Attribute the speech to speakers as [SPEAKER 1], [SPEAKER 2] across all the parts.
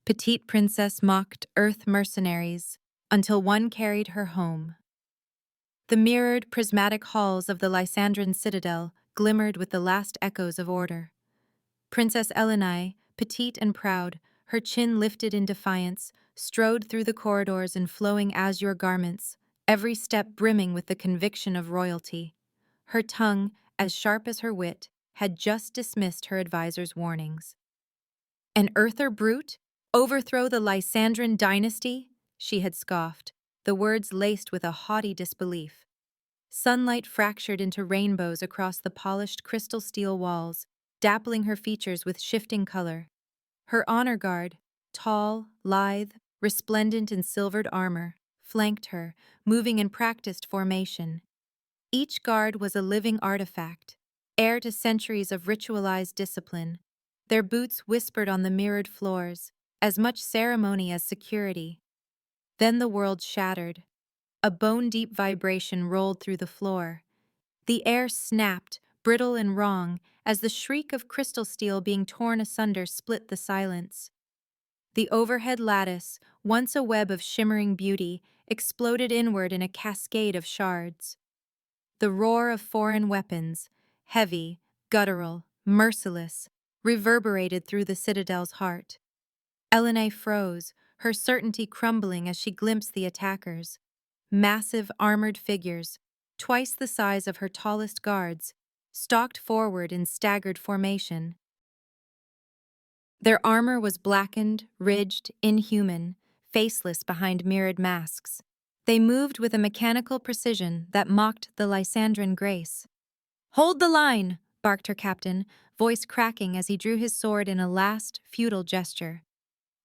[SPEAKER 1] Petite princess mocked Earth mercenaries until one carried her home. The mirrored, prismatic halls of the Lysandran citadel glimmered with the last echoes of order. Princess Elenai, petite and proud, her chin lifted in defiance, strode through the corridors in flowing azure garments, every step brimming with the conviction of royalty. Her tongue, as sharp as her wit, had just dismissed her advisor's warnings. An Earther brute? Overthrow the Lysandran dynasty? She had scoffed, the words laced with a haughty disbelief. Sunlight fractured into rainbows across the polished crystal steel walls, dappling her features with shifting color. Her honor guard, tall, lithe, resplendent in silvered armor, flanked her, moving in practiced formation. Each guard was a living artifact, heir to centuries of ritualized discipline. Their boots whispered on the mirrored floors, as much ceremony as security. Then the world shattered. A bone-deep vibration rolled through the floor. The air snapped, brittle and wrong, as the shriek of crystal steel being torn asunder split the silence. The overhead lattice, once a web of shimmering beauty, exploded inward in a cascade of shards. The roar of foreign weapons, heavy, guttural, merciless, reverberated through the citadel's heart. Elenay froze, her certainty crumbling as she glimpsed the attackers. Massive, armored figures, twice the size of her tallest guards, stalked forward in staggered formation. Their armor was blackened, ridged, inhuman, faceless behind mirrored masks. They moved with a mechanical precision that mocked the Lysandran grace. "Hold the line!" barked her captain, voice cracking as he drew his sword in a last, futile gesture.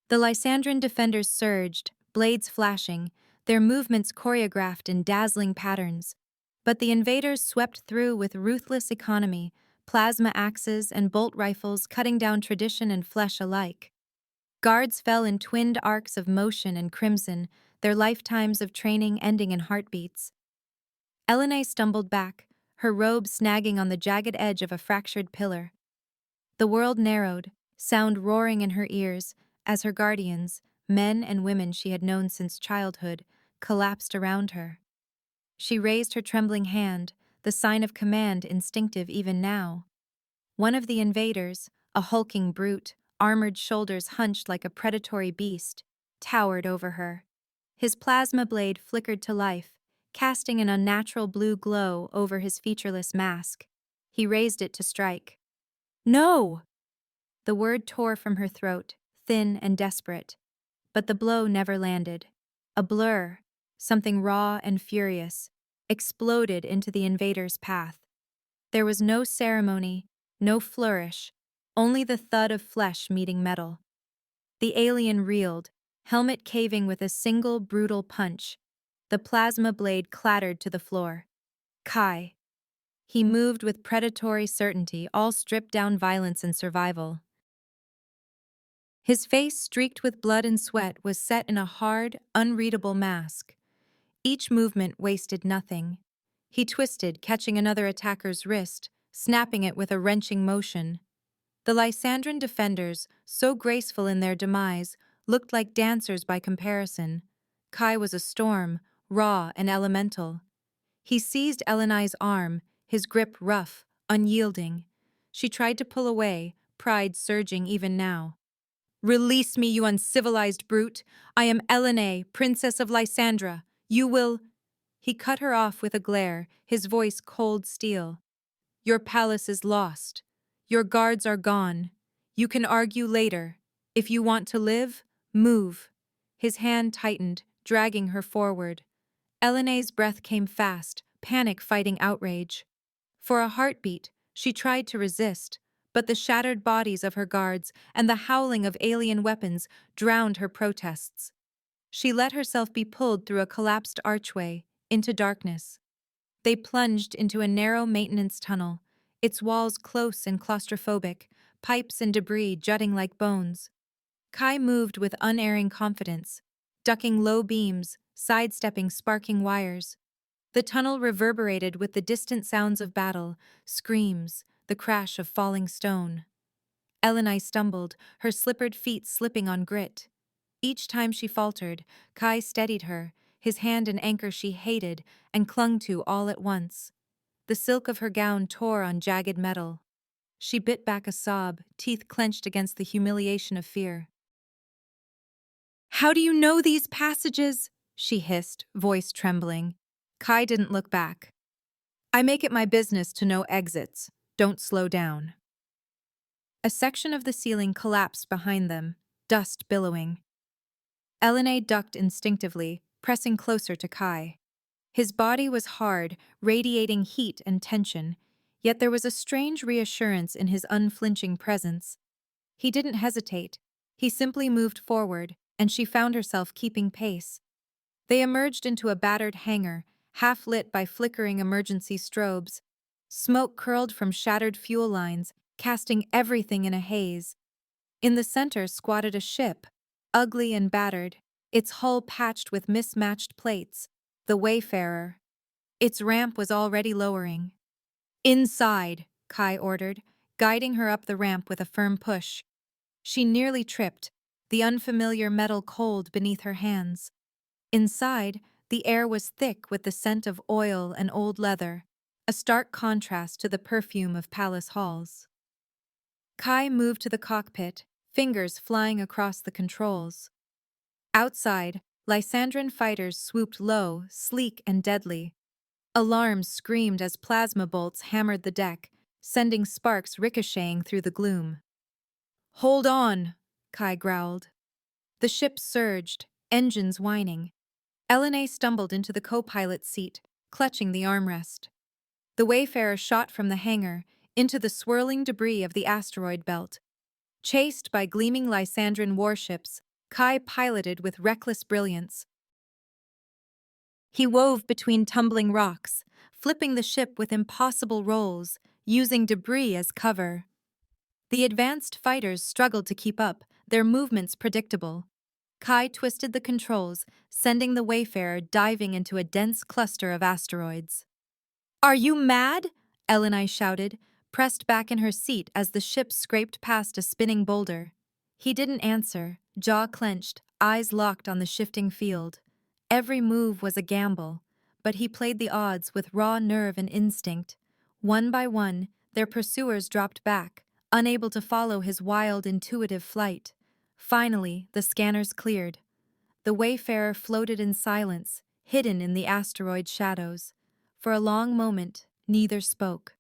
[SPEAKER 1] The Lysandran defenders surged, blades flashing, their movements choreographed in dazzling patterns. But the invaders swept through with ruthless economy, plasma axes and bolt rifles cutting down tradition and flesh alike. Guards fell in twinned arcs of motion and crimson, their lifetimes of training ending in heartbeats. Elenay stumbled back, her robe snagging on the jagged edge of a fractured pillar. The world narrowed, sound roaring in her ears, as her guardians, men and women she had known since childhood, collapsed around her. She raised her trembling hand, the sign of command instinctive even now. One of the invaders, a hulking brute, armored shoulders hunched like a predatory beast, towered over her. His plasma blade flickered to life, casting an unnatural blue glow over his featureless mask. He raised it to strike. "No!" The word tore from her throat, thin and desperate. But the blow never landed. A blur, something raw and furious, exploded into the invader's path. There was no ceremony, no flourish, only the thud of flesh meeting metal. The alien reeled, helmet caving with a single brutal punch. The plasma blade clattered to the floor. Kai. He moved with predatory certainty, all stripped-down violence and survival. His face, streaked with blood and sweat, was set in a hard, unreadable mask. Each movement wasted nothing. He twisted, catching another attacker's wrist, snapping it with a wrenching motion. The Lysandran defenders, so graceful in their demise, looked like dancers by comparison. Kai was a storm, raw and elemental. He seized Elenai's arm, his grip rough, unyielding. She tried to pull away, pride surging even now. "Release me, you uncivilized brute! I am Elenay, Princess of Lysandra. You will—" He cut her off with a glare, his voice cold steel. "Your palace is lost. Your guards are gone. You can argue later. If you want to live, move." His hand tightened, dragging her forward. Elenay's breath came fast, panic fighting outrage. For a heartbeat, she tried to resist, but the shattered bodies of her guards and the howling of alien weapons drowned her protests. She let herself be pulled through a collapsed archway, into darkness. They plunged into a narrow maintenance tunnel, its walls close and claustrophobic, pipes and debris jutting like bones. Kai moved with unerring confidence, ducking low beams, sidestepping sparking wires. The tunnel reverberated with the distant sounds of battle, screams, the crash of falling stone. Elenay stumbled, her slippered feet slipping on grit. Each time she faltered, Kai steadied her, his hand an anchor she hated and clung to all at once. The silk of her gown tore on jagged metal. She bit back a sob, teeth clenched against the humiliation of fear. "How do you know these passages?" she hissed, voice trembling. Kai didn't look back. "I make it my business to know exits. Don't slow down." A section of the ceiling collapsed behind them, dust billowing. Elena ducked instinctively, pressing closer to Kai. His body was hard, radiating heat and tension, yet there was a strange reassurance in his unflinching presence. He didn't hesitate. He simply moved forward, and she found herself keeping pace. They emerged into a battered hangar, half lit by flickering emergency strobes. Smoke curled from shattered fuel lines, casting everything in a haze. In the center squatted a ship, ugly and battered, its hull patched with mismatched plates, the Wayfarer. Its ramp was already lowering. "Inside," Kai ordered, guiding her up the ramp with a firm push. She nearly tripped, the unfamiliar metal cold beneath her hands. Inside, the air was thick with the scent of oil and old leather, a stark contrast to the perfume of palace halls. Kai moved to the cockpit, fingers flying across the controls. Outside, Lysandran fighters swooped low, sleek and deadly. Alarms screamed as plasma bolts hammered the deck, sending sparks ricocheting through the gloom. "Hold on," Kai growled. The ship surged, engines whining. Elena stumbled into the co-pilot's seat, clutching the armrest. The Wayfarer shot from the hangar, into the swirling debris of the asteroid belt. Chased by gleaming Lysandran warships, Kai piloted with reckless brilliance. He wove between tumbling rocks, flipping the ship with impossible rolls, using debris as cover. The advanced fighters struggled to keep up, their movements predictable. Kai twisted the controls, sending the Wayfarer diving into a dense cluster of asteroids. "Are you mad?" Eleni shouted, pressed back in her seat as the ship scraped past a spinning boulder. He didn't answer, jaw clenched, eyes locked on the shifting field. Every move was a gamble, but he played the odds with raw nerve and instinct. One by one, their pursuers dropped back, unable to follow his wild, intuitive flight. Finally, the scanners cleared. The Wayfarer floated in silence, hidden in the asteroid shadows. For a long moment, neither spoke.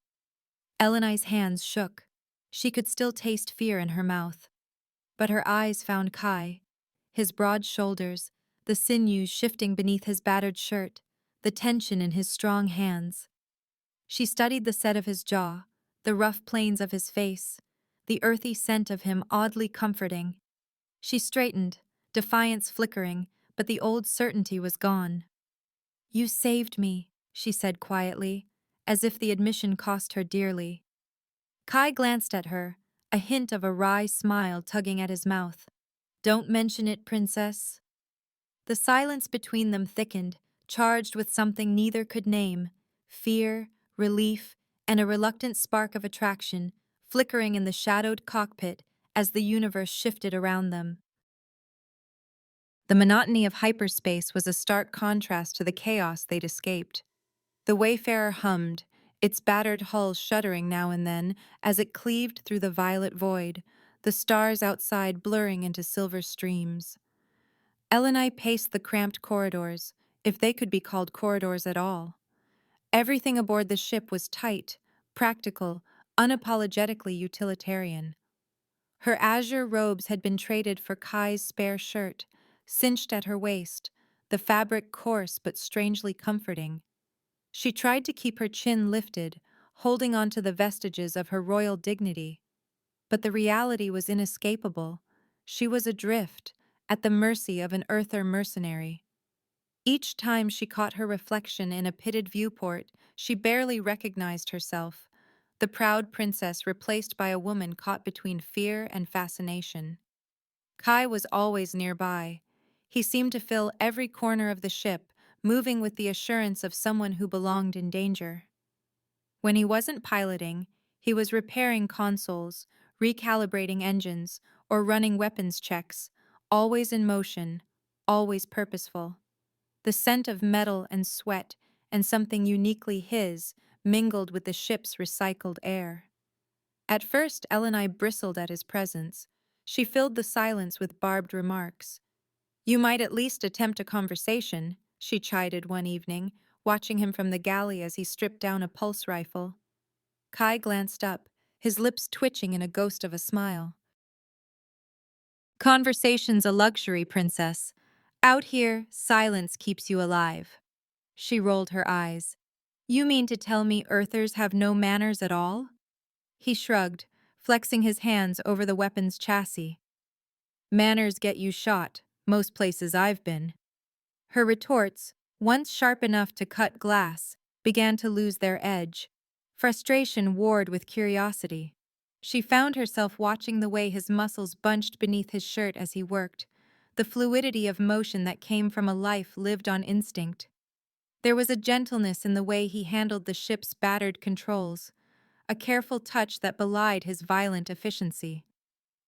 [SPEAKER 1] Eleni's hands shook. She could still taste fear in her mouth. But her eyes found Kai. His broad shoulders, the sinews shifting beneath his battered shirt, the tension in his strong hands. She studied the set of his jaw, the rough planes of his face, the earthy scent of him oddly comforting. She straightened, defiance flickering, but the old certainty was gone. "You saved me," she said quietly, as if the admission cost her dearly. Kai glanced at her, a hint of a wry smile tugging at his mouth. "Don't mention it, princess." The silence between them thickened, charged with something neither could name: fear, relief, and a reluctant spark of attraction, flickering in the shadowed cockpit as the universe shifted around them. The monotony of hyperspace was a stark contrast to the chaos they'd escaped. The Wayfarer hummed, its battered hull shuddering now and then as it cleaved through the violet void, the stars outside blurring into silver streams. Eleni paced the cramped corridors, if they could be called corridors at all. Everything aboard the ship was tight, practical, unapologetically utilitarian. Her azure robes had been traded for Kai's spare shirt, cinched at her waist, the fabric coarse but strangely comforting. She tried to keep her chin lifted, holding on to the vestiges of her royal dignity. But the reality was inescapable. She was adrift, at the mercy of an earther mercenary. Each time she caught her reflection in a pitted viewport, she barely recognized herself, the proud princess replaced by a woman caught between fear and fascination. Kai was always nearby. He seemed to fill every corner of the ship, moving with the assurance of someone who belonged in danger. When he wasn't piloting, he was repairing consoles, recalibrating engines, or running weapons checks, always in motion, always purposeful. The scent of metal and sweat and something uniquely his mingled with the ship's recycled air. At first, Elenai bristled at his presence. She filled the silence with barbed remarks. "You might at least attempt a conversation," she chided one evening, watching him from the galley as he stripped down a pulse rifle. Kai glanced up, his lips twitching in a ghost of a smile. "Conversation's a luxury, princess. Out here, silence keeps you alive." She rolled her eyes. "You mean to tell me Earthers have no manners at all?" He shrugged, flexing his hands over the weapon's chassis. "Manners get you shot, most places I've been." Her retorts, once sharp enough to cut glass, began to lose their edge. Frustration warred with curiosity. She found herself watching the way his muscles bunched beneath his shirt as he worked, the fluidity of motion that came from a life lived on instinct. There was a gentleness in the way he handled the ship's battered controls, a careful touch that belied his violent efficiency.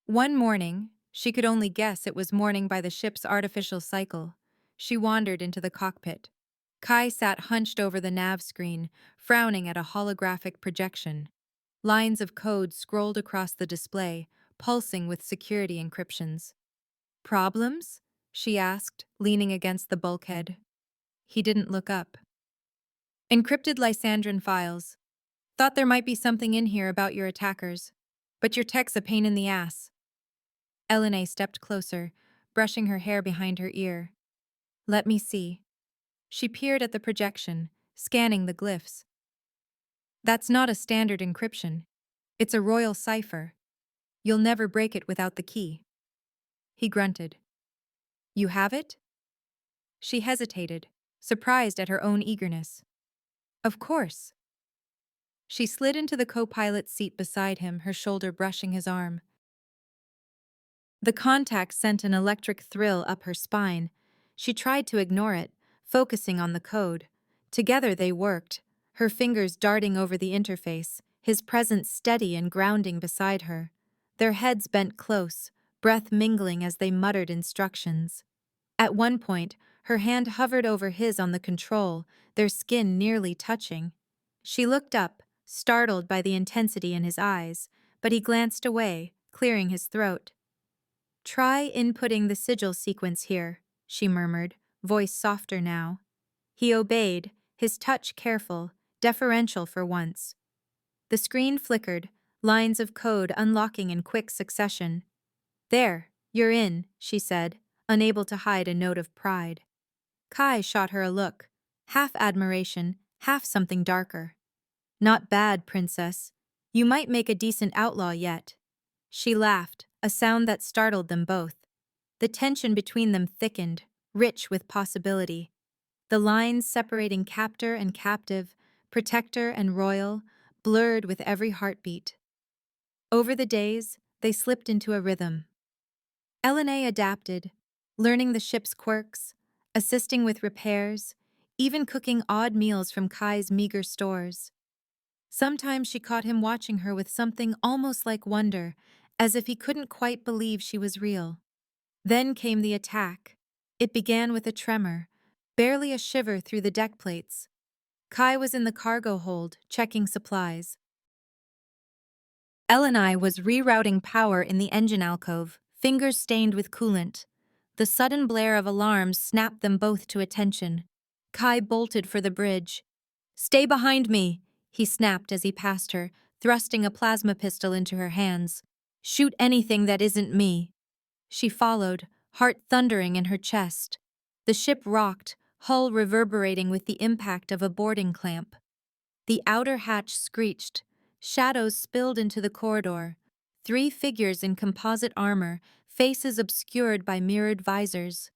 [SPEAKER 1] One morning, she could only guess it was morning by the ship's artificial cycle, she wandered into the cockpit. Kai sat hunched over the nav screen, frowning at a holographic projection. Lines of code scrolled across the display, pulsing with security encryptions. "Problems?" she asked, leaning against the bulkhead. He didn't look up. "Encrypted Lysandran files. Thought there might be something in here about your attackers. But your tech's a pain in the ass." Elenay stepped closer, brushing her hair behind her ear. "Let me see." She peered at the projection, scanning the glyphs. "That's not a standard encryption. It's a royal cipher. You'll never break it without the key." He grunted. "You have it?" She hesitated, surprised at her own eagerness. "Of course." She slid into the co-pilot's seat beside him, her shoulder brushing his arm. The contact sent an electric thrill up her spine. She tried to ignore it, focusing on the code. Together they worked, her fingers darting over the interface, his presence steady and grounding beside her. Their heads bent close, breath mingling as they muttered instructions. At one point, her hand hovered over his on the control, their skin nearly touching. She looked up, startled by the intensity in his eyes, but he glanced away, clearing his throat. "Try inputting the sigil sequence here," she murmured, voice softer now. He obeyed, his touch careful, deferential for once. The screen flickered, lines of code unlocking in quick succession. "There, you're in," she said, unable to hide a note of pride. Kai shot her a look, half admiration, half something darker. "Not bad, princess. You might make a decent outlaw yet." She laughed, a sound that startled them both. The tension between them thickened, rich with possibility. The lines separating captor and captive, protector and royal, blurred with every heartbeat. Over the days, they slipped into a rhythm. Elenay adapted, learning the ship's quirks, assisting with repairs, even cooking odd meals from Kai's meager stores. Sometimes she caught him watching her with something almost like wonder, as if he couldn't quite believe she was real. Then came the attack. It began with a tremor, barely a shiver through the deck plates. Kai was in the cargo hold, checking supplies. Elenay was rerouting power in the engine alcove, fingers stained with coolant. The sudden blare of alarms snapped them both to attention. Kai bolted for the bridge. "Stay behind me," he snapped as he passed her, thrusting a plasma pistol into her hands. "Shoot anything that isn't me." She followed, heart thundering in her chest. The ship rocked, hull reverberating with the impact of a boarding clamp. The outer hatch screeched. Shadows spilled into the corridor. 3 figures in composite armor, faces obscured by mirrored visors.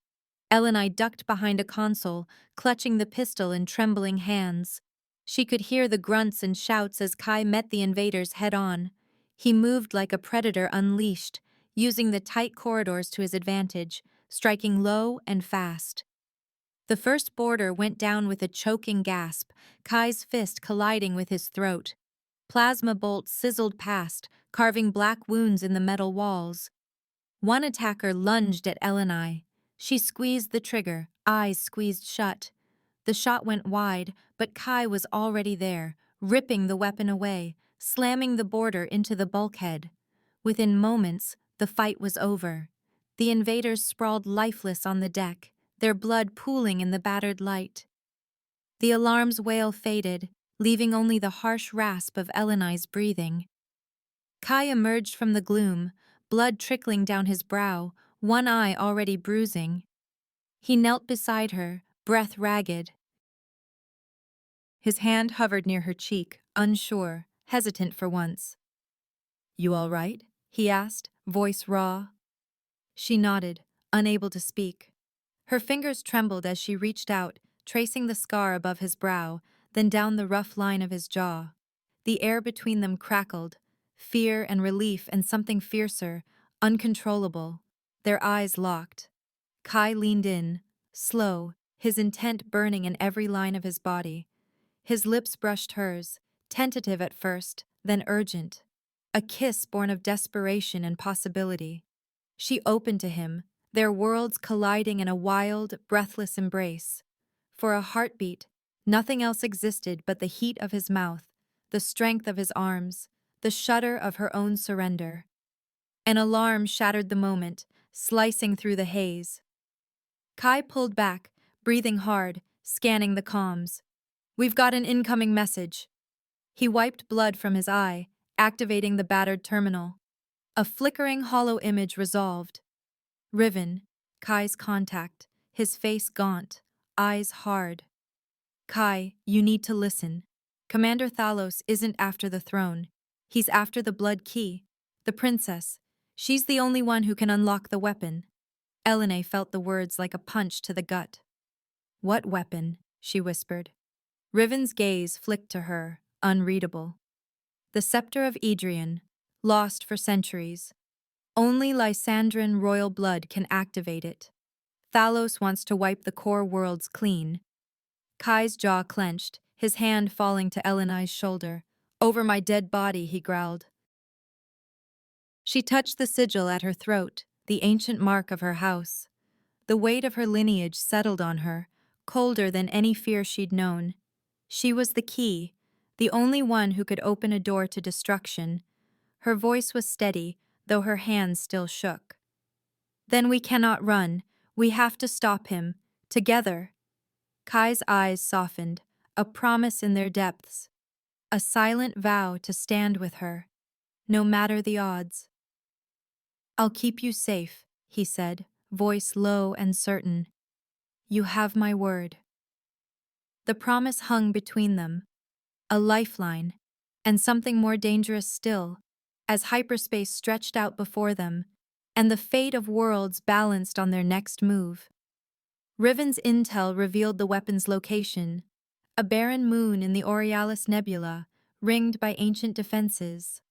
[SPEAKER 1] Elenay ducked behind a console, clutching the pistol in trembling hands. She could hear the grunts and shouts as Kai met the invaders head-on. He moved like a predator unleashed, using the tight corridors to his advantage, striking low and fast. The first boarder went down with a choking gasp, Kai's fist colliding with his throat. Plasma bolts sizzled past, carving black wounds in the metal walls. One attacker lunged at Eleni. She squeezed the trigger, eyes squeezed shut. The shot went wide, but Kai was already there, ripping the weapon away, slamming the boarder into the bulkhead. Within moments, the fight was over. The invaders sprawled lifeless on the deck, their blood pooling in the battered light. The alarm's wail faded, leaving only the harsh rasp of Eleni's breathing. Kai emerged from the gloom, blood trickling down his brow, one eye already bruising. He knelt beside her, breath ragged. His hand hovered near her cheek, unsure, hesitant for once. "You all right?" he asked, voice raw. She nodded, unable to speak. Her fingers trembled as she reached out, tracing the scar above his brow, then down the rough line of his jaw. The air between them crackled, fear and relief and something fiercer, uncontrollable. Their eyes locked. Kai leaned in, slow, his intent burning in every line of his body. His lips brushed hers, tentative at first, then urgent. A kiss born of desperation and possibility. She opened to him, their worlds colliding in a wild, breathless embrace. For a heartbeat, nothing else existed but the heat of his mouth, the strength of his arms, the shudder of her own surrender. An alarm shattered the moment, slicing through the haze. Kai pulled back, breathing hard, scanning the comms. "We've got an incoming message." He wiped blood from his eye, activating the battered terminal. A flickering hollow image resolved. Riven, Kai's contact, his face gaunt, eyes hard. "Kai, you need to listen. Commander Thalos isn't after the throne. He's after the blood key. The princess. She's the only one who can unlock the weapon." Eleni felt the words like a punch to the gut. "What weapon?" she whispered. Riven's gaze flicked to her, unreadable. "The scepter of Adrian, lost for centuries. Only Lysandran royal blood can activate it. Thalos wants to wipe the core worlds clean." Kai's jaw clenched, his hand falling to Eleni's shoulder. "Over my dead body," he growled. She touched the sigil at her throat, the ancient mark of her house. The weight of her lineage settled on her, colder than any fear she'd known. She was the key, the only one who could open a door to destruction. Her voice was steady, though her hands still shook. "Then we cannot run. We have to stop him. Together." Kai's eyes softened, a promise in their depths. A silent vow to stand with her, no matter the odds. "I'll keep you safe," he said, voice low and certain. "You have my word." The promise hung between them, a lifeline, and something more dangerous still, as hyperspace stretched out before them, and the fate of worlds balanced on their next move. Riven's intel revealed the weapon's location, a barren moon in the Aurealis Nebula, ringed by ancient defenses.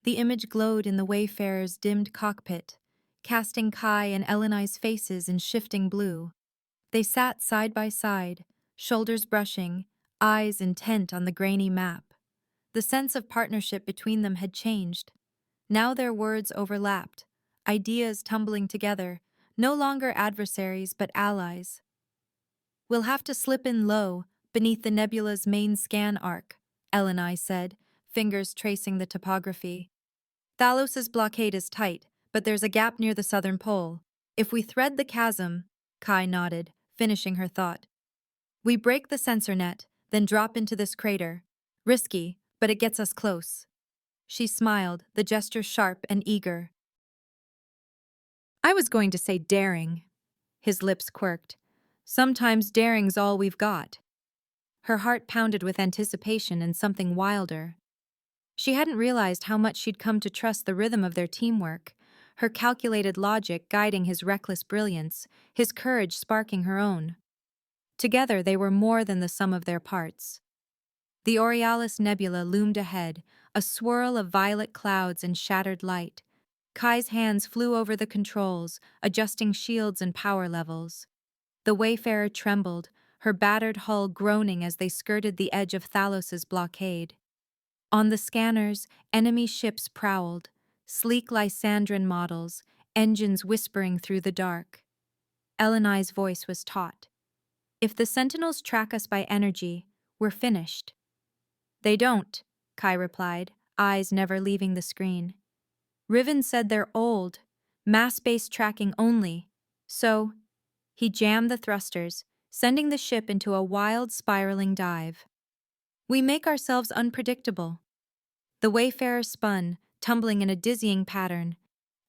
[SPEAKER 1] The image glowed in the Wayfarer's dimmed cockpit, casting Kai and Eleni's faces in shifting blue. They sat side by side, shoulders brushing, eyes intent on the grainy map. The sense of partnership between them had changed. Now their words overlapped, ideas tumbling together, no longer adversaries but allies. "We'll have to slip in low, beneath the nebula's main scan arc," Eleni said, fingers tracing the topography. "Thalos's blockade is tight, but there's a gap near the southern pole. If we thread the chasm," Kai nodded, finishing her thought. "We break the sensor net, then drop into this crater. Risky, but it gets us close." She smiled, the gesture sharp and eager. "I was going to say daring." His lips quirked. "Sometimes daring's all we've got." Her heart pounded with anticipation and something wilder. She hadn't realized how much she'd come to trust the rhythm of their teamwork, her calculated logic guiding his reckless brilliance, his courage sparking her own. Together they were more than the sum of their parts. The Aurealis Nebula loomed ahead, a swirl of violet clouds and shattered light. Kai's hands flew over the controls, adjusting shields and power levels. The Wayfarer trembled, her battered hull groaning as they skirted the edge of Thalos's blockade. On the scanners, enemy ships prowled, sleek Lysandran models, engines whispering through the dark. Elenai's voice was taut. If the sentinels track us by energy, we're finished. They don't, Kai replied, eyes never leaving the screen. Riven said they're old, mass-based tracking only, so he jammed the thrusters, sending the ship into a wild, spiraling dive. We make ourselves unpredictable. The Wayfarer spun, tumbling in a dizzying pattern.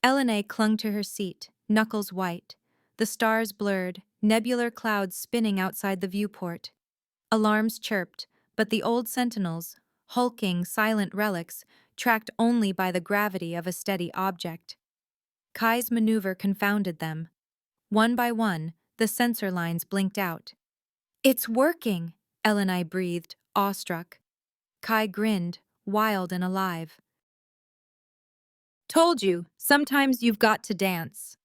[SPEAKER 1] Elenay clung to her seat, knuckles white, the stars blurred, nebular clouds spinning outside the viewport. Alarms chirped, but the old sentinels, hulking, silent relics, tracked only by the gravity of a steady object. Kai's maneuver confounded them. One by one, the sensor lines blinked out. It's working, Elenai breathed, awestruck. Kai grinned, wild and alive. Told you, sometimes you've got to dance.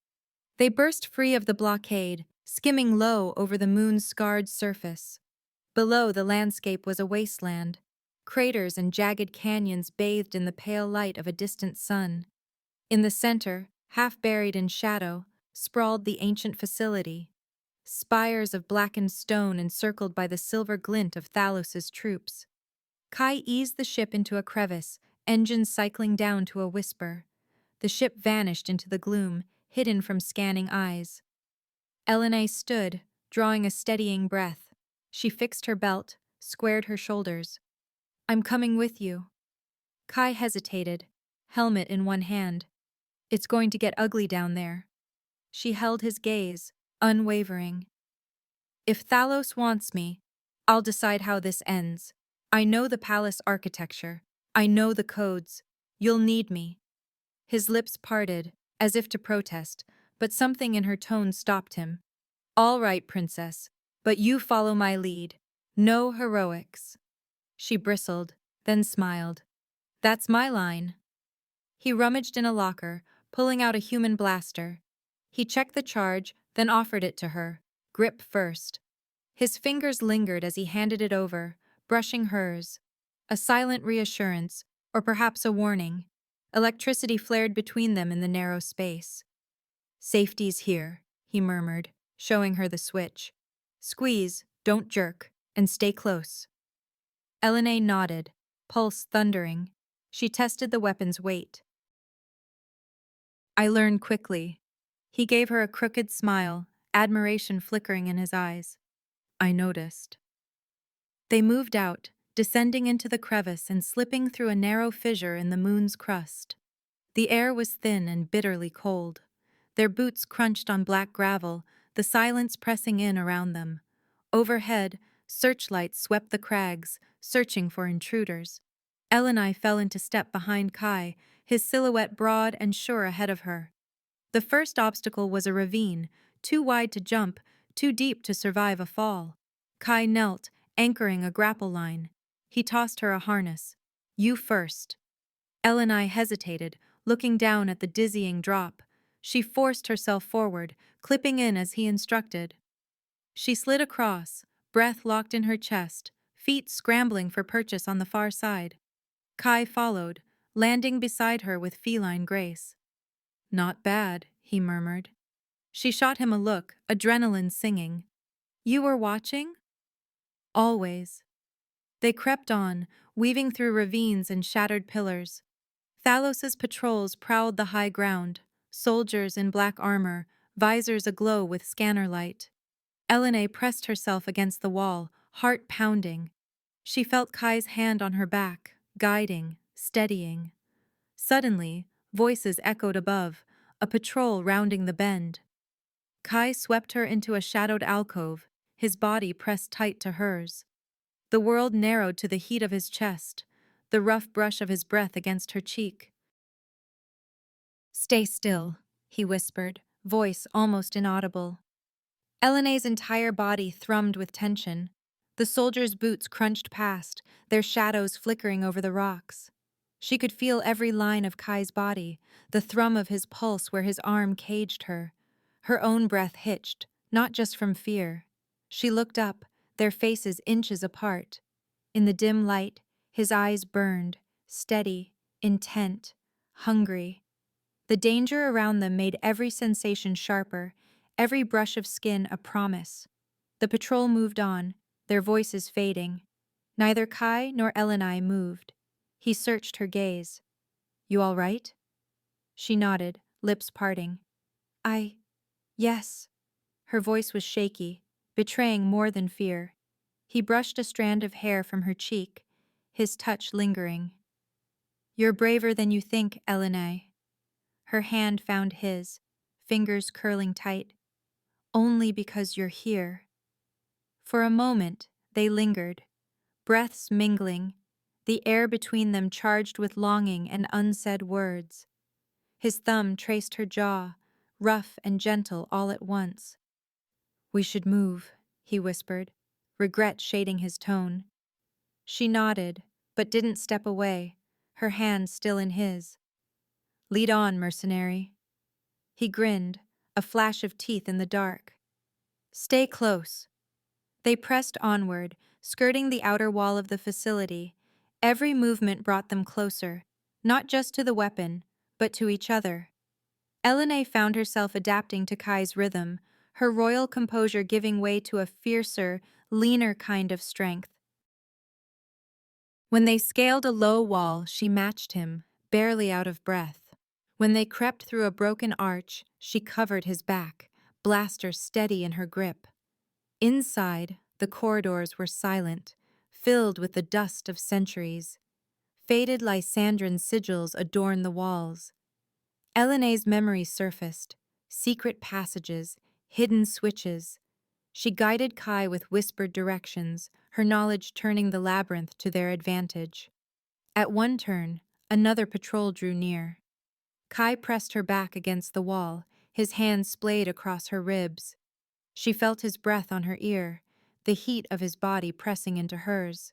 [SPEAKER 1] They burst free of the blockade, skimming low over the moon's scarred surface. Below, the landscape was a wasteland. Craters and jagged canyons bathed in the pale light of a distant sun. In the center, half buried in shadow, sprawled the ancient facility. Spires of blackened stone encircled by the silver glint of Thalos's troops. Kai eased the ship into a crevice, engines cycling down to a whisper. The ship vanished into the gloom, hidden from scanning eyes. Elenay stood, drawing a steadying breath. She fixed her belt, squared her shoulders. I'm coming with you. Kai hesitated, helmet in one hand. It's going to get ugly down there. She held his gaze, unwavering. If Thalos wants me, I'll decide how this ends. I know the palace architecture. I know the codes. You'll need me. His lips parted, as if to protest, but something in her tone stopped him. All right, princess, but you follow my lead. No heroics. She bristled, then smiled. That's my line. He rummaged in a locker, pulling out a human blaster. He checked the charge, then offered it to her, grip first. His fingers lingered as he handed it over, brushing hers. A silent reassurance, or perhaps a warning. Electricity flared between them in the narrow space. Safety's here, he murmured, showing her the switch. Squeeze, don't jerk, and stay close. Elenay nodded, pulse thundering. She tested the weapon's weight. I learned quickly. He gave her a crooked smile, admiration flickering in his eyes. I noticed. They moved out, descending into the crevice and slipping through a narrow fissure in the moon's crust. The air was thin and bitterly cold. Their boots crunched on black gravel, the silence pressing in around them. Overhead, searchlights swept the crags, searching for intruders. Elenai fell into step behind Kai, his silhouette broad and sure ahead of her. The first obstacle was a ravine, too wide to jump, too deep to survive a fall. Kai knelt, anchoring a grapple line. He tossed her a harness. You first. Elenai hesitated, looking down at the dizzying drop. She forced herself forward, clipping in as he instructed. She slid across, breath locked in her chest, feet scrambling for purchase on the far side. Kai followed, landing beside her with feline grace. Not bad, he murmured. She shot him a look, adrenaline singing. You were watching? Always. They crept on, weaving through ravines and shattered pillars. Thalos's patrols prowled the high ground, soldiers in black armor, visors aglow with scanner light. Elenay pressed herself against the wall, heart pounding. She felt Kai's hand on her back, guiding, steadying. Suddenly, voices echoed above, a patrol rounding the bend. Kai swept her into a shadowed alcove, his body pressed tight to hers. The world narrowed to the heat of his chest, the rough brush of his breath against her cheek. Stay still, he whispered, voice almost inaudible. Elenay's entire body thrummed with tension. The soldiers' boots crunched past, their shadows flickering over the rocks. She could feel every line of Kai's body, the thrum of his pulse where his arm caged her. Her own breath hitched, not just from fear. She looked up, their faces inches apart. In the dim light, his eyes burned, steady, intent, hungry. The danger around them made every sensation sharper, every brush of skin a promise. The patrol moved on, their voices fading. Neither Kai nor Elenai moved. He searched her gaze. "You all right?" She nodded, lips parting. Yes." Her voice was shaky, betraying more than fear. He brushed a strand of hair from her cheek, his touch lingering. "You're braver than you think, Elenai." Her hand found his, fingers curling tight. "Only because you're here." For a moment, they lingered, breaths mingling, the air between them charged with longing and unsaid words. His thumb traced her jaw, rough and gentle all at once. "We should move," he whispered, regret shading his tone. She nodded, but didn't step away, her hand still in his. "Lead on, mercenary." He grinned, a flash of teeth in the dark. "Stay close." They pressed onward, skirting the outer wall of the facility. Every movement brought them closer, not just to the weapon, but to each other. Elenay found herself adapting to Kai's rhythm, her royal composure giving way to a fiercer, leaner kind of strength. When they scaled a low wall, she matched him, barely out of breath. When they crept through a broken arch, she covered his back, blaster steady in her grip. Inside, the corridors were silent, filled with the dust of centuries. Faded Lysandran sigils adorned the walls. Elenay's memory surfaced, secret passages, hidden switches. She guided Kai with whispered directions, her knowledge turning the labyrinth to their advantage. At one turn, another patrol drew near. Kai pressed her back against the wall, his hand splayed across her ribs. She felt his breath on her ear, the heat of his body pressing into hers.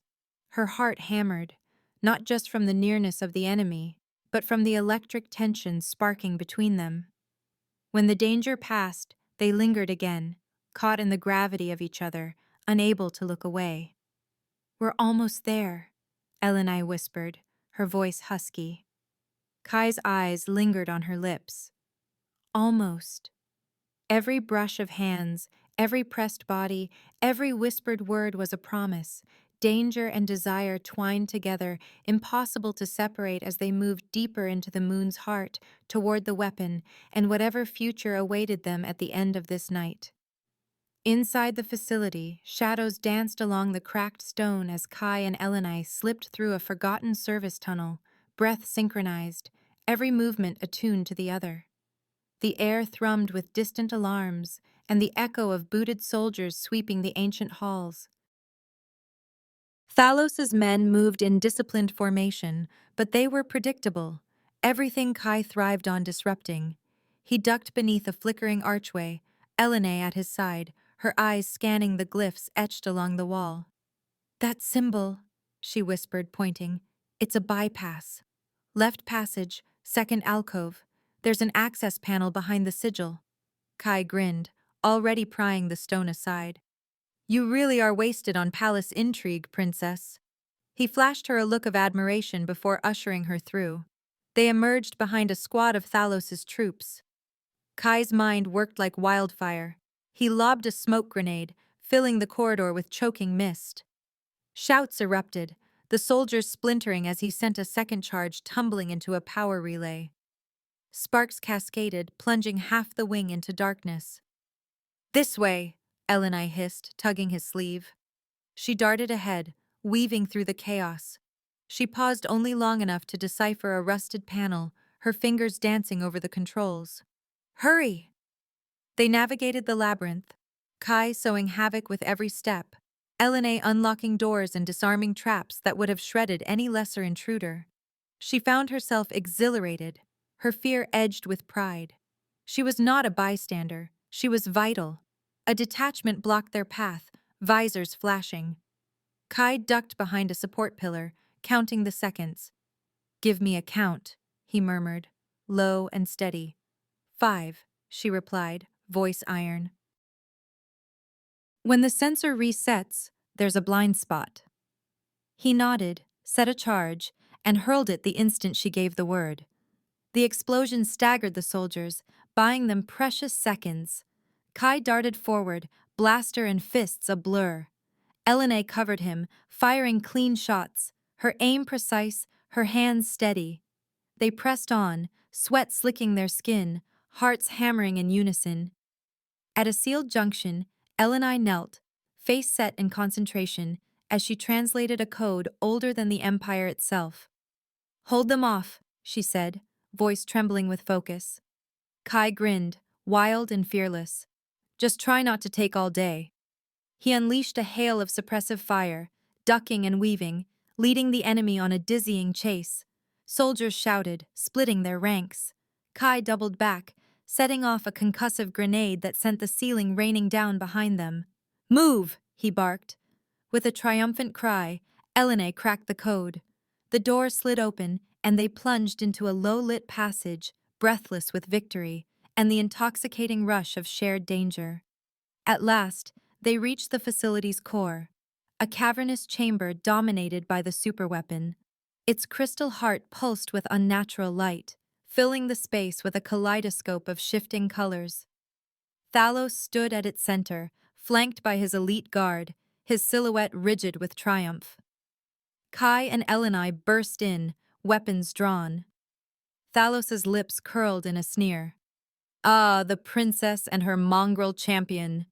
[SPEAKER 1] Her heart hammered, not just from the nearness of the enemy, but from the electric tension sparking between them. When the danger passed, they lingered again, caught in the gravity of each other, unable to look away. "We're almost there," Elenai whispered, her voice husky. Kai's eyes lingered on her lips. "Almost." Every brush of hands, every pressed body, every whispered word was a promise. Danger and desire twined together, impossible to separate as they moved deeper into the moon's heart, toward the weapon, and whatever future awaited them at the end of this night. Inside the facility, shadows danced along the cracked stone as Kai and Elenai slipped through a forgotten service tunnel, breath synchronized, every movement attuned to the other. The air thrummed with distant alarms, and the echo of booted soldiers sweeping the ancient halls. Thalos's men moved in disciplined formation, but they were predictable, everything Kai thrived on disrupting. He ducked beneath a flickering archway, Elenay at his side, her eyes scanning the glyphs etched along the wall. "That symbol," she whispered, pointing. "It's a bypass. Left passage, second alcove. There's an access panel behind the sigil." Kai grinned, already prying the stone aside. "You really are wasted on palace intrigue, princess." He flashed her a look of admiration before ushering her through. They emerged behind a squad of Thalos's troops. Kai's mind worked like wildfire. He lobbed a smoke grenade, filling the corridor with choking mist. Shouts erupted, the soldiers splintering as he sent a second charge tumbling into a power relay. Sparks cascaded, plunging half the wing into darkness. "This way," Elenai hissed, tugging his sleeve. She darted ahead, weaving through the chaos. She paused only long enough to decipher a rusted panel, her fingers dancing over the controls. "Hurry!" They navigated the labyrinth, Kai sowing havoc with every step, Elenay unlocking doors and disarming traps that would have shredded any lesser intruder. She found herself exhilarated, her fear edged with pride. She was not a bystander, she was vital. A detachment blocked their path, visors flashing. Kai ducked behind a support pillar, counting the seconds. "Give me a count," he murmured, low and steady. "5," she replied, voice iron. "When the sensor resets, there's a blind spot." He nodded, set a charge, and hurled it the instant she gave the word. The explosion staggered the soldiers, buying them precious seconds. Kai darted forward, blaster and fists a blur. Elena covered him, firing clean shots, her aim precise, her hands steady. They pressed on, sweat slicking their skin, hearts hammering in unison. At a sealed junction, Elena knelt, face set in concentration, as she translated a code older than the Empire itself. "Hold them off," she said, voice trembling with focus. Kai grinned, wild and fearless. "Just try not to take all day." He unleashed a hail of suppressive fire, ducking and weaving, leading the enemy on a dizzying chase. Soldiers shouted, splitting their ranks. Kai doubled back, setting off a concussive grenade that sent the ceiling raining down behind them. "Move!" he barked. With a triumphant cry, Elena cracked the code. The door slid open, and they plunged into a low-lit passage, breathless with victory and the intoxicating rush of shared danger. At last, they reached the facility's core, a cavernous chamber dominated by the superweapon. Its crystal heart pulsed with unnatural light, filling the space with a kaleidoscope of shifting colors. Thalos stood at its center, flanked by his elite guard, his silhouette rigid with triumph. Kai and Eleni burst in, weapons drawn. Thalos's lips curled in a sneer. "Ah, the princess and her mongrel champion.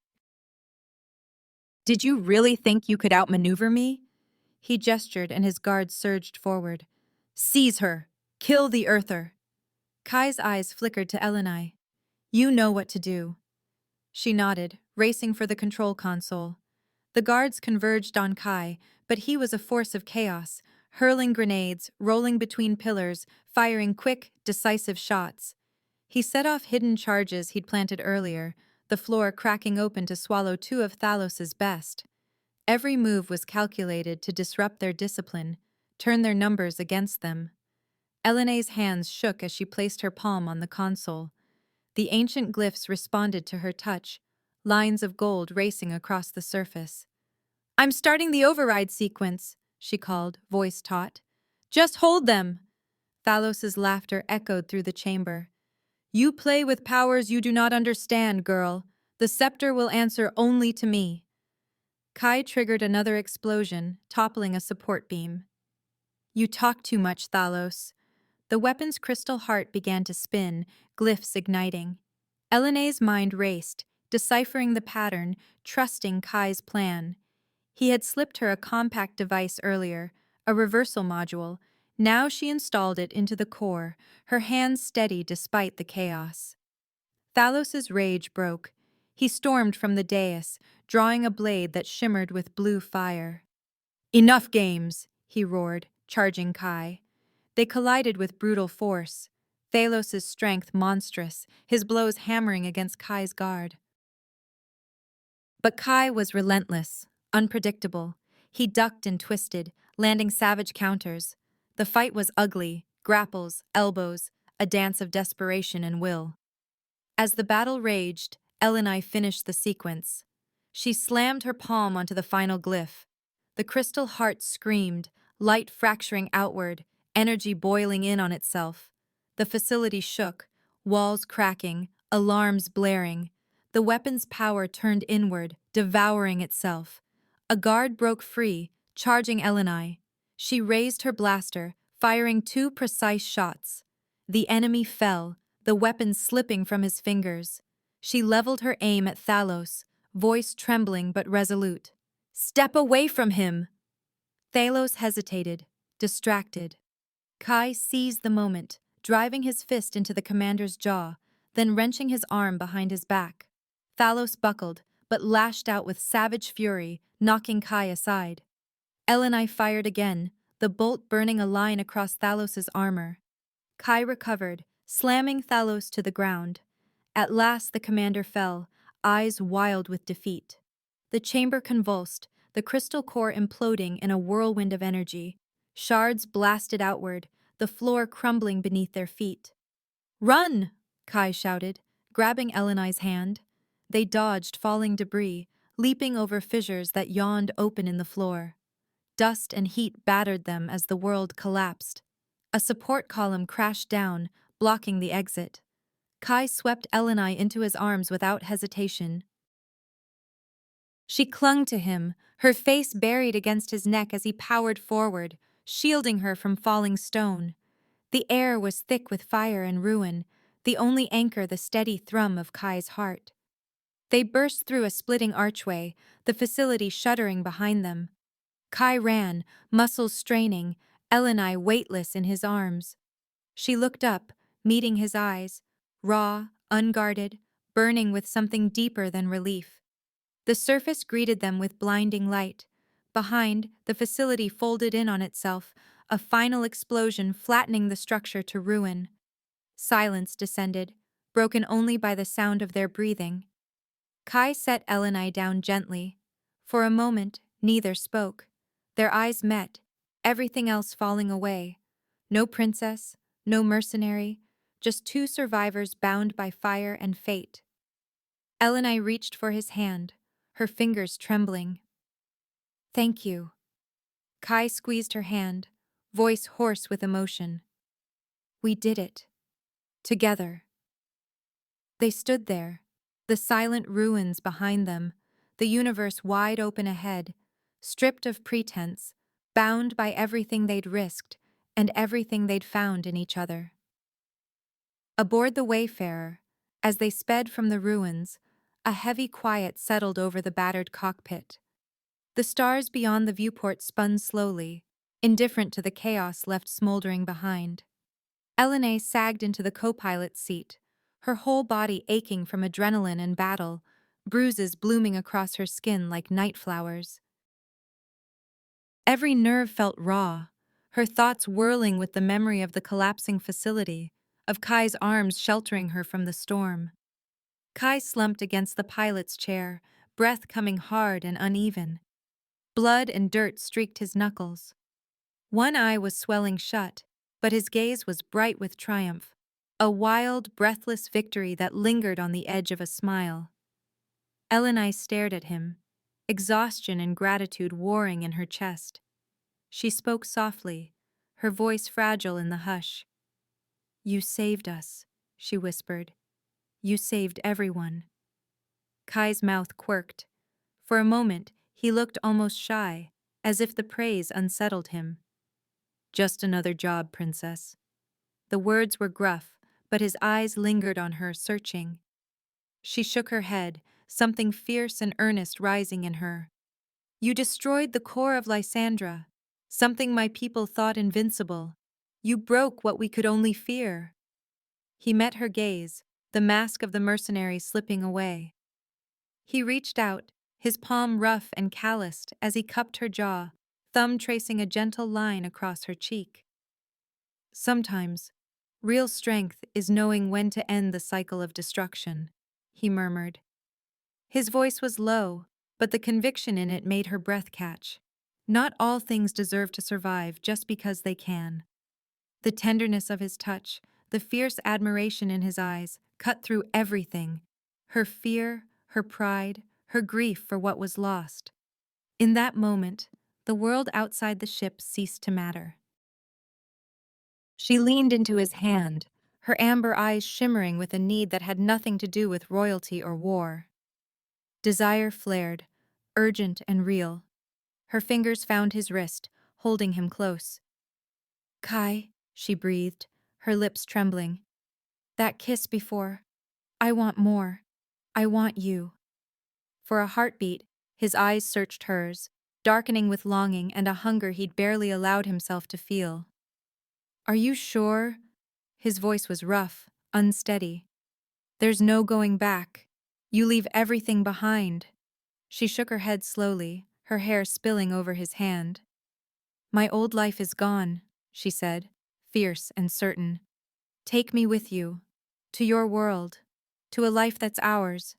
[SPEAKER 1] Did you really think you could outmaneuver me?" He gestured and his guards surged forward. "Seize her! Kill the Earther!" Kai's eyes flickered to Eleni. "You know what to do." She nodded, racing for the control console. The guards converged on Kai, but he was a force of chaos, hurling grenades, rolling between pillars, firing quick, decisive shots. He set off hidden charges he'd planted earlier, the floor cracking open to swallow two of Thalos's best. Every move was calculated to disrupt their discipline, turn their numbers against them. Elena's hands shook as she placed her palm on the console. The ancient glyphs responded to her touch, lines of gold racing across the surface. "I'm starting the override sequence," she called, voice taut. "Just hold them!" Thalos's laughter echoed through the chamber. "You play with powers you do not understand, girl. The scepter will answer only to me." Kai triggered another explosion, toppling a support beam. "You talk too much, Thalos." The weapon's crystal heart began to spin, glyphs igniting. Elena's mind raced, deciphering the pattern, trusting Kai's plan. He had slipped her a compact device earlier, a reversal module. Now she installed it into the core, her hands steady despite the chaos. Thalos's rage broke. He stormed from the dais, drawing a blade that shimmered with blue fire. "Enough games!" he roared, charging Kai. They collided with brutal force, Thalos's strength monstrous, his blows hammering against Kai's guard. But Kai was relentless, unpredictable. He ducked and twisted, landing savage counters. The fight was ugly, grapples, elbows, a dance of desperation and will. As the battle raged, Eleni finished the sequence. She slammed her palm onto the final glyph. The crystal heart screamed, light fracturing outward, energy boiling in on itself. The facility shook, walls cracking, alarms blaring. The weapon's power turned inward, devouring itself. A guard broke free, charging Eleni. She raised her blaster, firing two precise shots. The enemy fell, the weapon slipping from his fingers. She leveled her aim at Thalos, voice trembling but resolute. "Step away from him!" Thalos hesitated, distracted. Kai seized the moment, driving his fist into the commander's jaw, then wrenching his arm behind his back. Thalos buckled, but lashed out with savage fury, knocking Kai aside. Eleni fired again, the bolt burning a line across Thalos's armor. Kai recovered, slamming Thalos to the ground. At last the commander fell, eyes wild with defeat. The chamber convulsed, the crystal core imploding in a whirlwind of energy. Shards blasted outward, the floor crumbling beneath their feet. "Run!" Kai shouted, grabbing Eleni's hand. They dodged falling debris, leaping over fissures that yawned open in the floor. Dust and heat battered them as the world collapsed. A support column crashed down, blocking the exit. Kai swept Elenai into his arms without hesitation. She clung to him, her face buried against his neck as he powered forward, shielding her from falling stone. The air was thick with fire and ruin, the only anchor the steady thrum of Kai's heart. They burst through a splitting archway, the facility shuddering behind them. Kai ran, muscles straining, Elenai weightless in his arms. She looked up, meeting his eyes, raw, unguarded, burning with something deeper than relief. The surface greeted them with blinding light. Behind, the facility folded in on itself, a final explosion flattening the structure to ruin. Silence descended, broken only by the sound of their breathing. Kai set Elenai down gently. For a moment, neither spoke. Their eyes met, everything else falling away. No princess, no mercenary, just two survivors bound by fire and fate. Elenai reached for his hand, her fingers trembling. "Thank you." Kai squeezed her hand, voice hoarse with emotion. "We did it. Together." They stood there, the silent ruins behind them, the universe wide open ahead, stripped of pretense, bound by everything they'd risked and everything they'd found in each other. Aboard the Wayfarer, as they sped from the ruins, a heavy quiet settled over the battered cockpit. The stars beyond the viewport spun slowly, indifferent to the chaos left smoldering behind. Elenai sagged into the co-pilot's seat, her whole body aching from adrenaline and battle, bruises blooming across her skin like night flowers. Every nerve felt raw, her thoughts whirling with the memory of the collapsing facility, of Kai's arms sheltering her from the storm. Kai slumped against the pilot's chair, breath coming hard and uneven. Blood and dirt streaked his knuckles. One eye was swelling shut, but his gaze was bright with triumph, a wild, breathless victory that lingered on the edge of a smile. Elenai stared at him, exhaustion and gratitude warring in her chest. She spoke softly, her voice fragile in the hush. "You saved us," she whispered. "You saved everyone." Kai's mouth quirked. For a moment, he looked almost shy, as if the praise unsettled him. "Just another job, princess." The words were gruff, but his eyes lingered on her, searching. She shook her head, something fierce and earnest rising in her. "You destroyed the core of Lysandra, something my people thought invincible. You broke what we could only fear." He met her gaze, the mask of the mercenary slipping away. He reached out, his palm rough and calloused as he cupped her jaw, thumb tracing a gentle line across her cheek. "Sometimes, real strength is knowing when to end the cycle of destruction," he murmured. His voice was low, but the conviction in it made her breath catch. Not all things deserve to survive just because they can. The tenderness of his touch, the fierce admiration in his eyes, cut through everything. Her fear, her pride, her grief for what was lost. In that moment, the world outside the ship ceased to matter. She leaned into his hand, her amber eyes shimmering with a need that had nothing to do with royalty or war. Desire flared, urgent and real. Her fingers found his wrist, holding him close. "Kai," she breathed, her lips trembling. "That kiss before. I want more. I want you." For a heartbeat, his eyes searched hers, darkening with longing and a hunger he'd barely allowed himself to feel. "Are you sure?" His voice was rough, unsteady. "There's no going back. You leave everything behind." She shook her head slowly, her hair spilling over his hand. "My old life is gone," she said, fierce and certain. "Take me with you. To your world. To a life that's ours."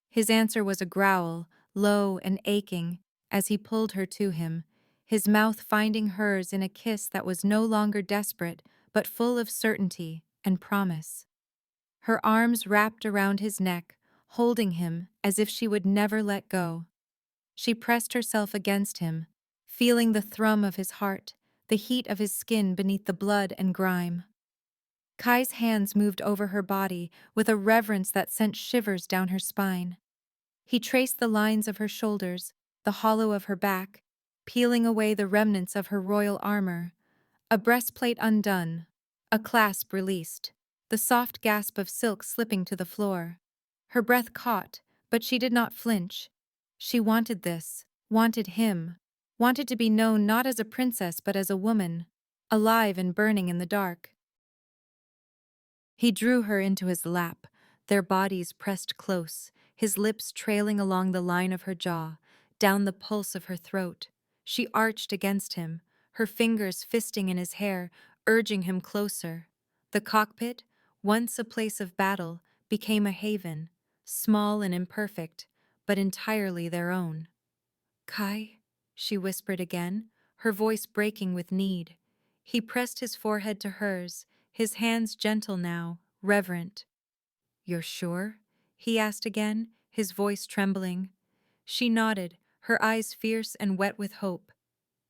[SPEAKER 1] His answer was a growl, low and aching, as he pulled her to him, his mouth finding hers in a kiss that was no longer desperate, but full of certainty and promise. Her arms wrapped around his neck, holding him as if she would never let go. She pressed herself against him, feeling the thrum of his heart, the heat of his skin beneath the blood and grime. Kai's hands moved over her body with a reverence that sent shivers down her spine. He traced the lines of her shoulders, the hollow of her back, peeling away the remnants of her royal armor. A breastplate undone, a clasp released, the soft gasp of silk slipping to the floor. Her breath caught, but she did not flinch. She wanted this, wanted him, wanted to be known not as a princess but as a woman, alive and burning in the dark. He drew her into his lap, their bodies pressed close, his lips trailing along the line of her jaw, down the pulse of her throat. She arched against him, her fingers fisting in his hair, urging him closer. The cockpit, once a place of battle, became a haven, small and imperfect, but entirely their own. "Kai," she whispered again, her voice breaking with need. He pressed his forehead to hers, his hands gentle now, reverent. "You're sure?" he asked again, his voice trembling. She nodded, her eyes fierce and wet with hope.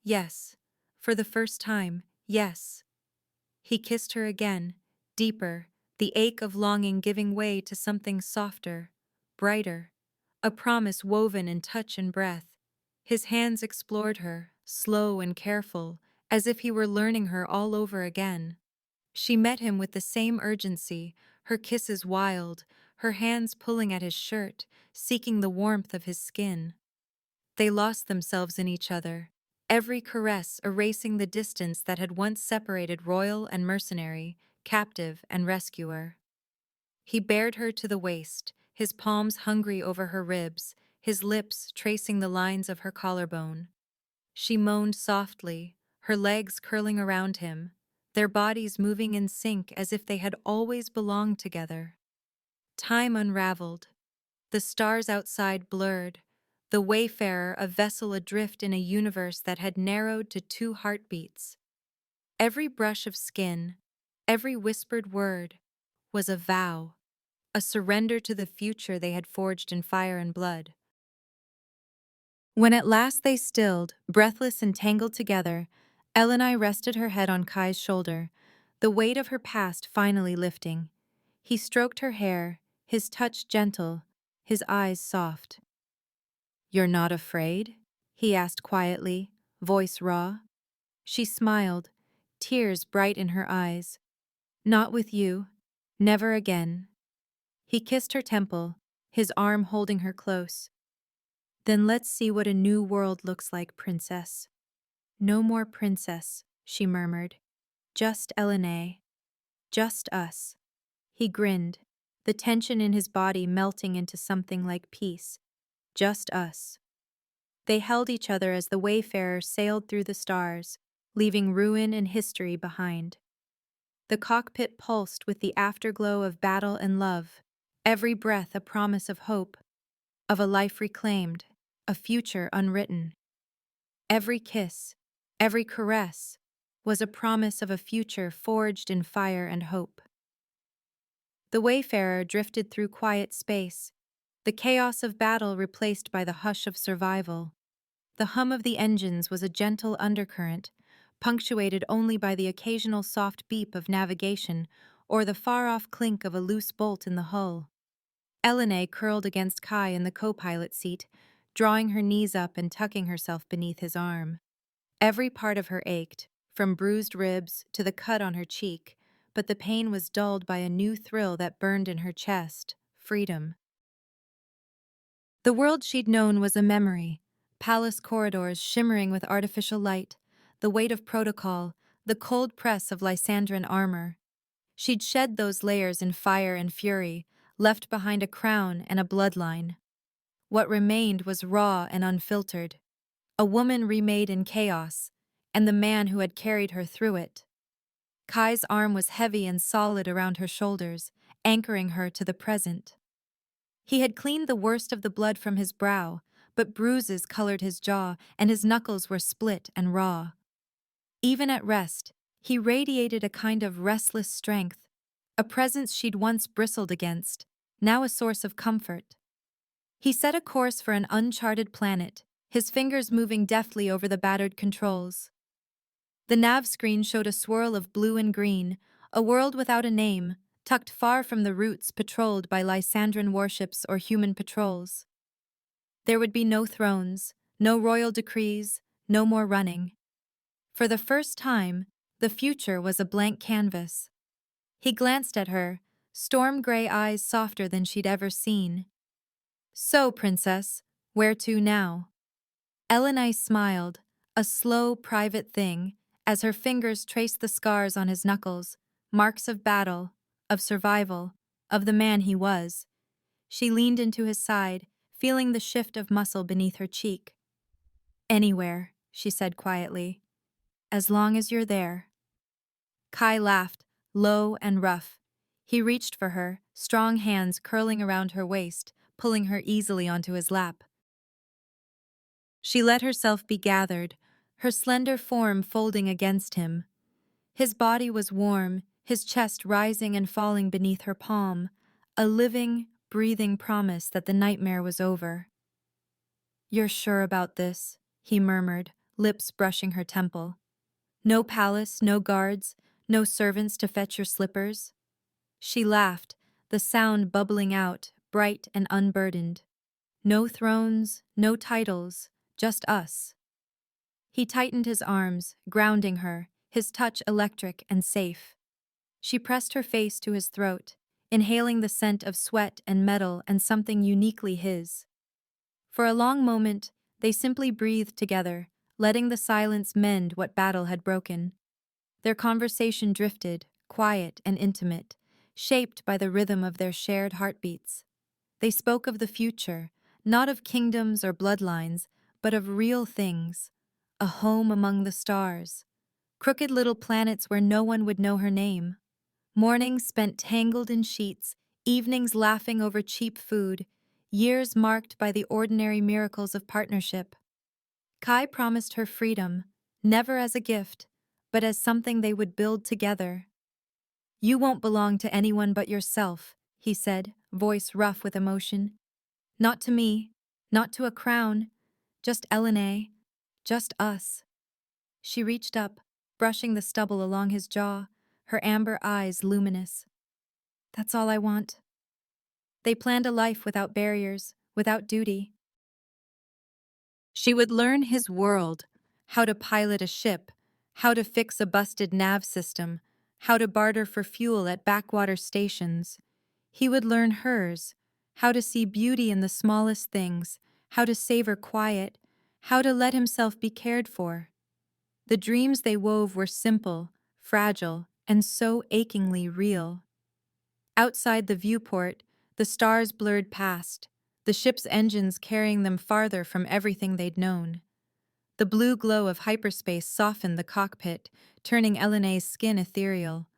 [SPEAKER 1] "Yes. For the first time, yes." He kissed her again, deeper, the ache of longing giving way to something softer, brighter, a promise woven in touch and breath. His hands explored her, slow and careful, as if he were learning her all over again. She met him with the same urgency, her kisses wild, her hands pulling at his shirt, seeking the warmth of his skin. They lost themselves in each other, every caress erasing the distance that had once separated royal and mercenary, captive and rescuer. He bared her to the waist, his palms hungry over her ribs, his lips tracing the lines of her collarbone. She moaned softly, her legs curling around him, their bodies moving in sync as if they had always belonged together. Time unraveled. The stars outside blurred, the wayfarer a vessel adrift in a universe that had narrowed to 2 heartbeats. Every brush of skin, every whispered word, was a vow, a surrender to the future they had forged in fire and blood. When at last they stilled, breathless and tangled together, Elenai rested her head on Kai's shoulder, the weight of her past finally lifting. He stroked her hair, his touch gentle, his eyes soft. "You're not afraid?" he asked quietly, voice raw. She smiled, tears bright in her eyes. "Not with you. Never again." He kissed her temple, his arm holding her close. "Then let's see what a new world looks like, princess." "No more princess," she murmured. "Just Elenay. Just us." He grinned, the tension in his body melting into something like peace. Just us. They held each other as the wayfarer sailed through the stars, leaving ruin and history behind. The cockpit pulsed with the afterglow of battle and love, every breath a promise of hope, of a life reclaimed, a future unwritten. Every kiss, every caress, was a promise of a future forged in fire and hope. The wayfarer drifted through quiet space, the chaos of battle replaced by the hush of survival. The hum of the engines was a gentle undercurrent, punctuated only by the occasional soft beep of navigation or the far-off clink of a loose bolt in the hull. Elenay curled against Kai in the co-pilot seat, drawing her knees up and tucking herself beneath his arm. Every part of her ached, from bruised ribs to the cut on her cheek, but the pain was dulled by a new thrill that burned in her chest: freedom. The world she'd known was a memory, palace corridors shimmering with artificial light, the weight of protocol, the cold press of Lysandran armor. She'd shed those layers in fire and fury, left behind a crown and a bloodline. What remained was raw and unfiltered, a woman remade in chaos, and the man who had carried her through it. Kai's arm was heavy and solid around her shoulders, anchoring her to the present. He had cleaned the worst of the blood from his brow, but bruises colored his jaw, and his knuckles were split and raw. Even at rest, he radiated a kind of restless strength, a presence she'd once bristled against, now a source of comfort. He set a course for an uncharted planet, his fingers moving deftly over the battered controls. The nav screen showed a swirl of blue and green, A world without a name, tucked far from the routes patrolled by Lysandran warships or human patrols. There would be no thrones, no royal decrees, no more running. For the first time, the future was a blank canvas. He glanced at her, storm-gray eyes softer than she'd ever seen. "So, princess, where to now?" Elenai smiled, a slow, private thing, as her fingers traced the scars on his knuckles, marks of battle, of survival, of the man he was. She leaned into his side, feeling the shift of muscle beneath her cheek. "Anywhere," she said quietly. "As long as you're there." Kai laughed, low and rough. He reached for her, strong hands curling around her waist, pulling her easily onto his lap. She let herself be gathered, her slender form folding against him. His body was warm, his chest rising and falling beneath her palm, a living, breathing promise that the nightmare was over. "You're sure about this?" he murmured, lips brushing her temple. "No palace, no guards, no servants to fetch your slippers?" She laughed, the sound bubbling out, bright and unburdened. "No thrones, no titles, just us." He tightened his arms, grounding her, his touch electric and safe. She pressed her face to his throat, inhaling the scent of sweat and metal and something uniquely his. For a long moment, they simply breathed together, letting the silence mend what battle had broken. Their conversation drifted, quiet and intimate, shaped by the rhythm of their shared heartbeats. They spoke of the future, not of kingdoms or bloodlines, but of real things. A home among the stars. Crooked little planets where no one would know her name. Mornings spent tangled in sheets, evenings laughing over cheap food, years marked by the ordinary miracles of partnership. Kai promised her freedom, never as a gift, but as something they would build together. "You won't belong to anyone but yourself," he said, voice rough with emotion. "Not to me, not to a crown, just Elenay, just us." She reached up, brushing the stubble along his jaw, her amber eyes luminous. "That's all I want." They planned a life without barriers, without duty. She would learn his world, how to pilot a ship, how to fix a busted nav system, how to barter for fuel at backwater stations. He would learn hers, how to see beauty in the smallest things, how to savor quiet, how to let himself be cared for. The dreams they wove were simple, fragile, and so achingly real. Outside the viewport, the stars blurred past, the ship's engines carrying them farther from everything they'd known. The blue glow of hyperspace softened the cockpit, turning Elenay's skin ethereal.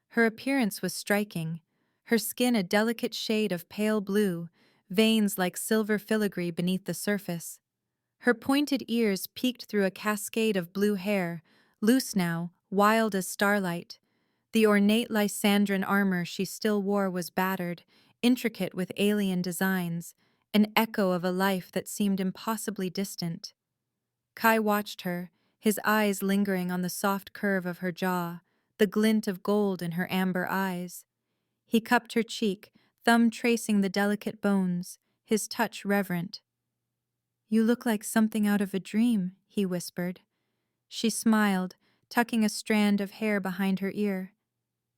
[SPEAKER 1] Her appearance was striking, her skin a delicate shade of pale blue, veins like silver filigree beneath the surface. Her pointed ears peeked through a cascade of blue hair, loose now, wild as starlight. The ornate Lysandran armor she still wore was battered, intricate with alien designs, an echo of a life that seemed impossibly distant. Kai watched her, his eyes lingering on the soft curve of her jaw, the glint of gold in her amber eyes. He cupped her cheek, thumb tracing the delicate bones, his touch reverent. "You look like something out of a dream," he whispered. She smiled, tucking a strand of hair behind her ear.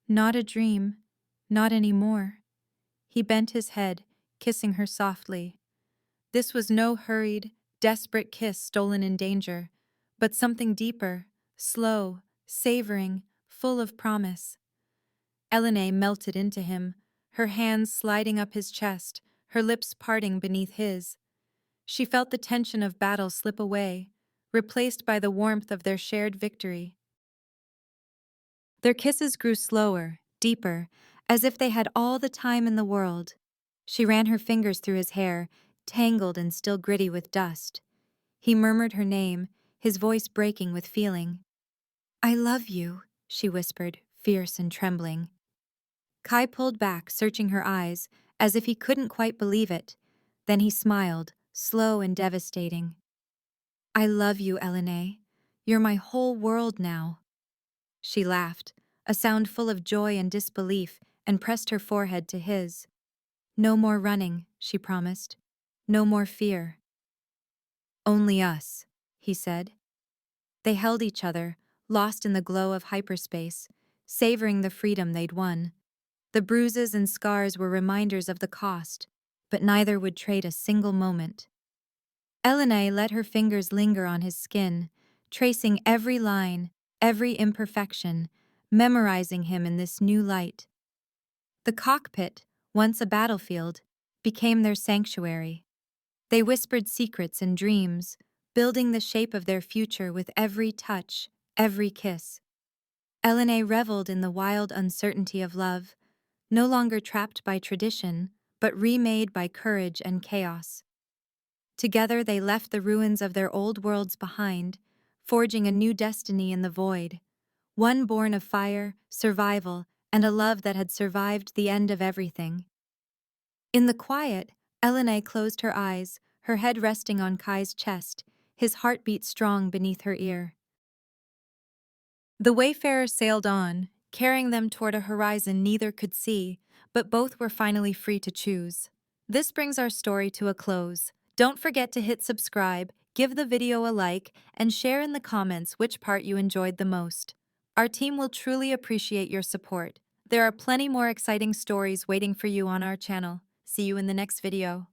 [SPEAKER 1] "Not a dream, not anymore." He bent his head, kissing her softly. This was no hurried, desperate kiss stolen in danger, but something deeper, slow, savoring, full of promise. Elenay melted into him, her hands sliding up his chest, her lips parting beneath his. She felt the tension of battle slip away, replaced by the warmth of their shared victory. Their kisses grew slower, deeper, as if they had all the time in the world. She ran her fingers through his hair, tangled and still gritty with dust. He murmured her name, his voice breaking with feeling. "I love you," she whispered, fierce and trembling. Kai pulled back, searching her eyes, as if he couldn't quite believe it. Then he smiled, slow and devastating. "I love you, Elenay. You're my whole world now." She laughed, a sound full of joy and disbelief, and pressed her forehead to his. "No more running," she promised. "No more fear." "Only us," he said. They held each other, lost in the glow of hyperspace, savoring the freedom they'd won. The bruises and scars were reminders of the cost, but neither would trade a single moment. Elena let her fingers linger on his skin, tracing every line, every imperfection, memorizing him in this new light. The cockpit, once a battlefield, became their sanctuary. They whispered secrets and dreams, building the shape of their future with every touch, every kiss. Elena reveled in the wild uncertainty of love, no longer trapped by tradition, but remade by courage and chaos. Together they left the ruins of their old worlds behind, forging a new destiny in the void, one born of fire, survival, and a love that had survived the end of everything. In the quiet, Elena closed her eyes, her head resting on Kai's chest, his heartbeat strong beneath her ear. The wayfarers sailed on, carrying them toward a horizon neither could see, but both were finally free to choose. This brings our story to a close. Don't forget to hit subscribe, give the video a like, and share in the comments which part you enjoyed the most. Our team will truly appreciate your support. There are plenty more exciting stories waiting for you on our channel. See you in the next video.